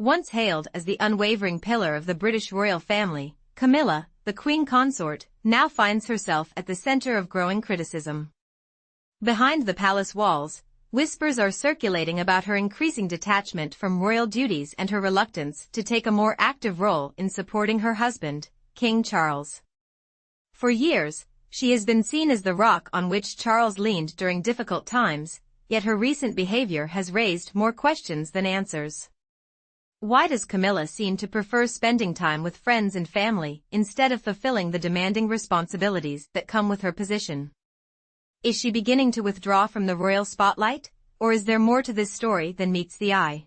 Once hailed as the unwavering pillar of the British royal family, Camilla, the Queen Consort, now finds herself at the center of growing criticism. Behind the palace walls, whispers are circulating about her increasing detachment from royal duties and her reluctance to take a more active role in supporting her husband, King Charles. For years, she has been seen as the rock on which Charles leaned during difficult times, yet her recent behavior has raised more questions than answers. Why does Camilla seem to prefer spending time with friends and family instead of fulfilling the demanding responsibilities that come with her position? Is she beginning to withdraw from the royal spotlight, or is there more to this story than meets the eye?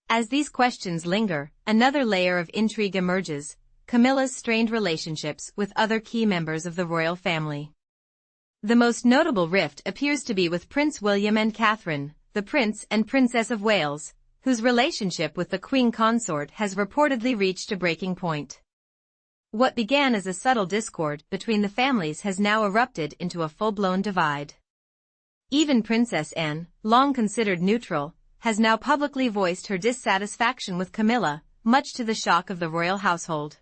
As these questions linger, another layer of intrigue emerges: Camilla's strained relationships with other key members of the royal family. The most notable rift appears to be with Prince William and Catherine, the Prince and Princess of Wales, whose relationship with the Queen Consort has reportedly reached a breaking point. What began as a subtle discord between the families has now erupted into a full-blown divide. Even Princess Anne, long considered neutral, has now publicly voiced her dissatisfaction with Camilla, much to the shock of the royal household.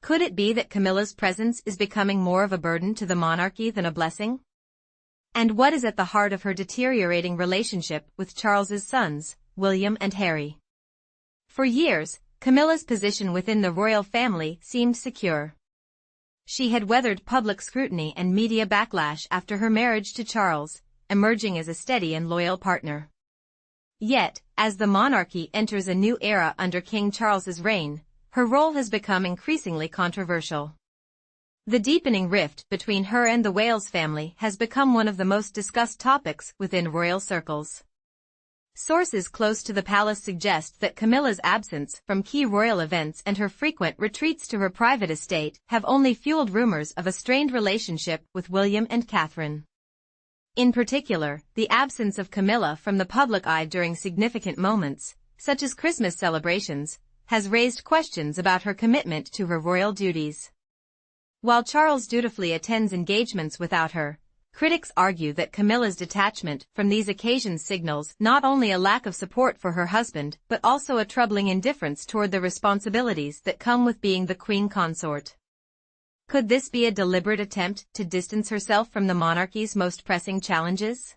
Could it be that Camilla's presence is becoming more of a burden to the monarchy than a blessing? And what is at the heart of her deteriorating relationship with Charles's sons, William and Harry? For years, Camilla's position within the royal family seemed secure. She had weathered public scrutiny and media backlash after her marriage to Charles, emerging as a steady and loyal partner. Yet, as the monarchy enters a new era under King Charles's reign, her role has become increasingly controversial. The deepening rift between her and the Wales family has become one of the most discussed topics within royal circles. Sources close to the palace suggest that Camilla's absence from key royal events and her frequent retreats to her private estate have only fueled rumors of a strained relationship with William and Catherine. In particular, the absence of Camilla from the public eye during significant moments, such as Christmas celebrations, has raised questions about her commitment to her royal duties. While Charles dutifully attends engagements without her, critics argue that Camilla's detachment from these occasions signals not only a lack of support for her husband but also a troubling indifference toward the responsibilities that come with being the Queen Consort. Could this be a deliberate attempt to distance herself from the monarchy's most pressing challenges?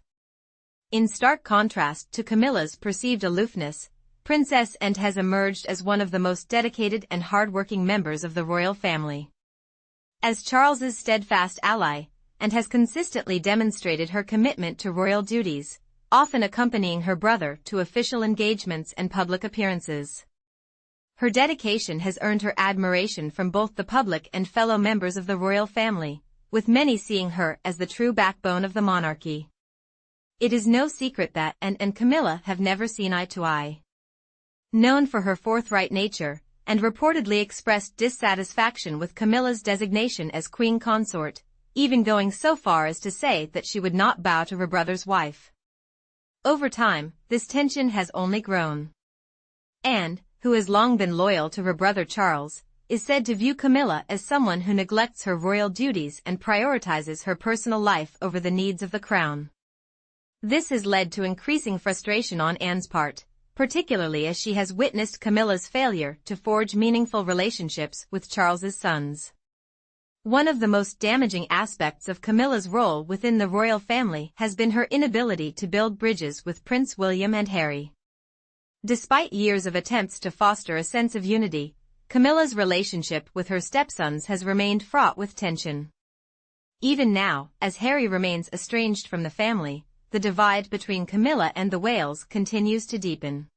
In stark contrast to Camilla's perceived aloofness, Princess Anne has emerged as one of the most dedicated and hard-working members of the royal family. As Charles's steadfast ally, and has consistently demonstrated her commitment to royal duties, often accompanying her brother to official engagements and public appearances. Her dedication has earned her admiration from both the public and fellow members of the royal family, with many seeing her as the true backbone of the monarchy. It is no secret that Anne and Camilla have never seen eye to eye. Known for her forthright nature, and reportedly expressed dissatisfaction with Camilla's designation as Queen Consort, even going so far as to say that she would not bow to her brother's wife. Over time, this tension has only grown. Anne, who has long been loyal to her brother Charles, is said to view Camilla as someone who neglects her royal duties and prioritizes her personal life over the needs of the crown. This has led to increasing frustration on Anne's part, particularly as she has witnessed Camilla's failure to forge meaningful relationships with Charles's sons. One of the most damaging aspects of Camilla's role within the royal family has been her inability to build bridges with Prince William and Harry. Despite years of attempts to foster a sense of unity, Camilla's relationship with her stepsons has remained fraught with tension. Even now, as Harry remains estranged from the family, the divide between Camilla and the Wales continues to deepen.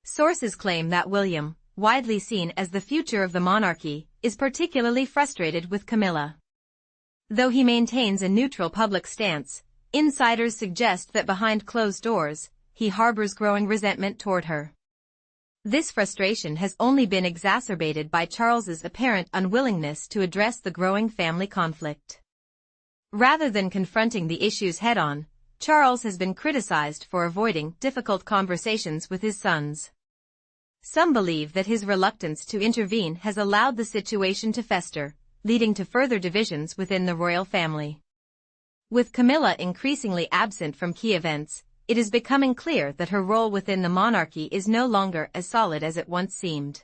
Sources claim that William, widely seen as the future of the monarchy, is particularly frustrated with Camilla. Though he maintains a neutral public stance, insiders suggest that behind closed doors, he harbors growing resentment toward her. This frustration has only been exacerbated by Charles's apparent unwillingness to address the growing family conflict. Rather than confronting the issues head-on, Charles has been criticized for avoiding difficult conversations with his sons. Some believe that his reluctance to intervene has allowed the situation to fester, leading to further divisions within the royal family. With Camilla increasingly absent from key events, it is becoming clear that her role within the monarchy is no longer as solid as it once seemed.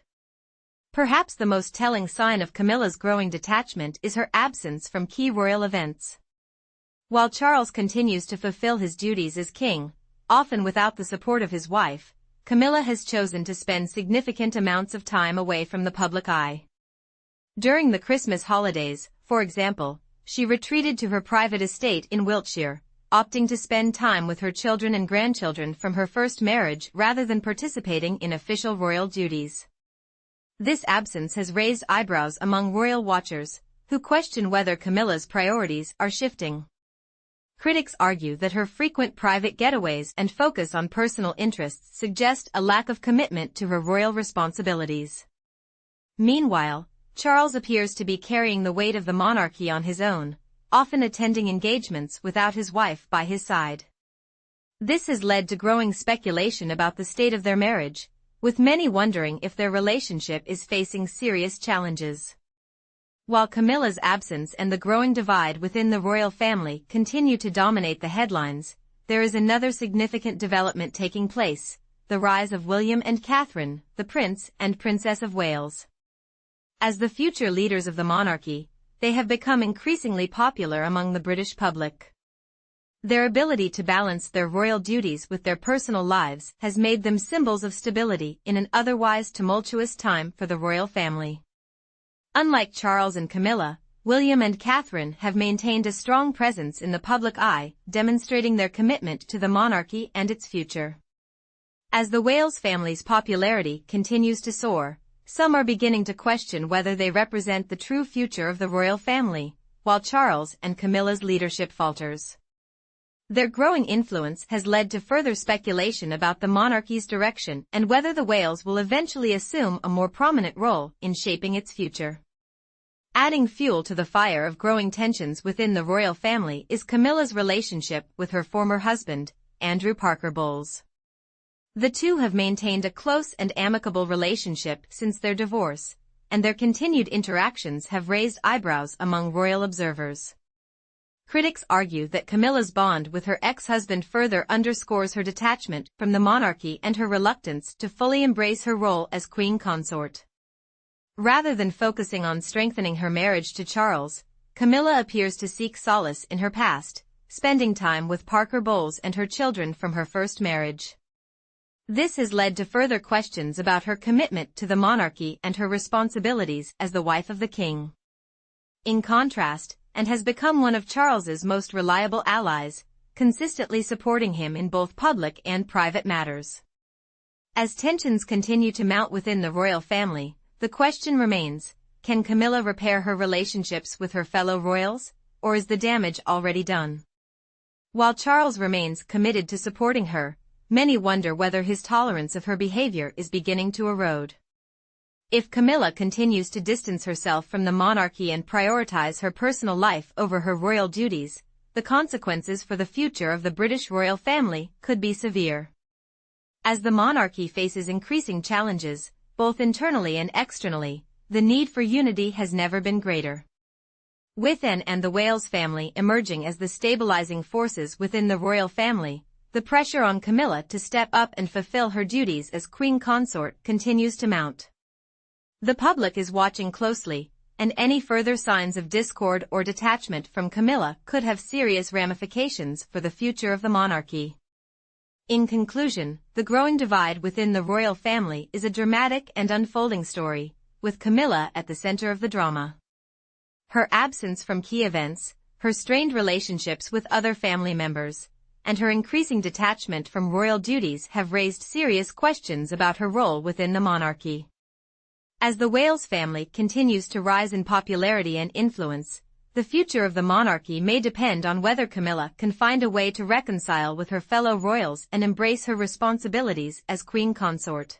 Perhaps the most telling sign of Camilla's growing detachment is her absence from key royal events. While Charles continues to fulfill his duties as king, often without the support of his wife, Camilla has chosen to spend significant amounts of time away from the public eye. During the Christmas holidays, for example, she retreated to her private estate in Wiltshire, opting to spend time with her children and grandchildren from her first marriage rather than participating in official royal duties. This absence has raised eyebrows among royal watchers, who question whether Camilla's priorities are shifting. Critics argue that her frequent private getaways and focus on personal interests suggest a lack of commitment to her royal responsibilities. Meanwhile, Charles appears to be carrying the weight of the monarchy on his own, often attending engagements without his wife by his side. This has led to growing speculation about the state of their marriage, with many wondering if their relationship is facing serious challenges. While Camilla's absence and the growing divide within the royal family continue to dominate the headlines, there is another significant development taking place: the rise of William and Catherine, the Prince and Princess of Wales. As the future leaders of the monarchy, they have become increasingly popular among the British public. Their ability to balance their royal duties with their personal lives has made them symbols of stability in an otherwise tumultuous time for the royal family. Unlike Charles and Camilla, William and Catherine have maintained a strong presence in the public eye, demonstrating their commitment to the monarchy and its future. As the Wales family's popularity continues to soar, some are beginning to question whether they represent the true future of the royal family, while Charles and Camilla's leadership falters. Their growing influence has led to further speculation about the monarchy's direction and whether the Wales will eventually assume a more prominent role in shaping its future. Adding fuel to the fire of growing tensions within the royal family is Camilla's relationship with her former husband, Andrew Parker Bowles. The two have maintained a close and amicable relationship since their divorce, and their continued interactions have raised eyebrows among royal observers. Critics argue that Camilla's bond with her ex-husband further underscores her detachment from the monarchy and her reluctance to fully embrace her role as queen consort. Rather than focusing on strengthening her marriage to Charles, Camilla appears to seek solace in her past, spending time with Parker Bowles and her children from her first marriage. This has led to further questions about her commitment to the monarchy and her responsibilities as the wife of the king. In contrast, and has become one of Charles's most reliable allies, consistently supporting him in both public and private matters. As tensions continue to mount within the royal family, the question remains, can Camilla repair her relationships with her fellow royals, or is the damage already done? While Charles remains committed to supporting her, many wonder whether his tolerance of her behavior is beginning to erode. If Camilla continues to distance herself from the monarchy and prioritize her personal life over her royal duties, the consequences for the future of the British royal family could be severe. As the monarchy faces increasing challenges, both internally and externally, the need for unity has never been greater. With Anne and the Wales family emerging as the stabilizing forces within the royal family, the pressure on Camilla to step up and fulfill her duties as queen consort continues to mount. The public is watching closely, and any further signs of discord or detachment from Camilla could have serious ramifications for the future of the monarchy. In conclusion, the growing divide within the royal family is a dramatic and unfolding story, with Camilla at the center of the drama. Her absence from key events, her strained relationships with other family members, and her increasing detachment from royal duties have raised serious questions about her role within the monarchy. As the Wales family continues to rise in popularity and influence, the future of the monarchy may depend on whether Camilla can find a way to reconcile with her fellow royals and embrace her responsibilities as queen consort.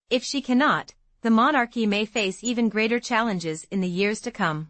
If she cannot, the monarchy may face even greater challenges in the years to come.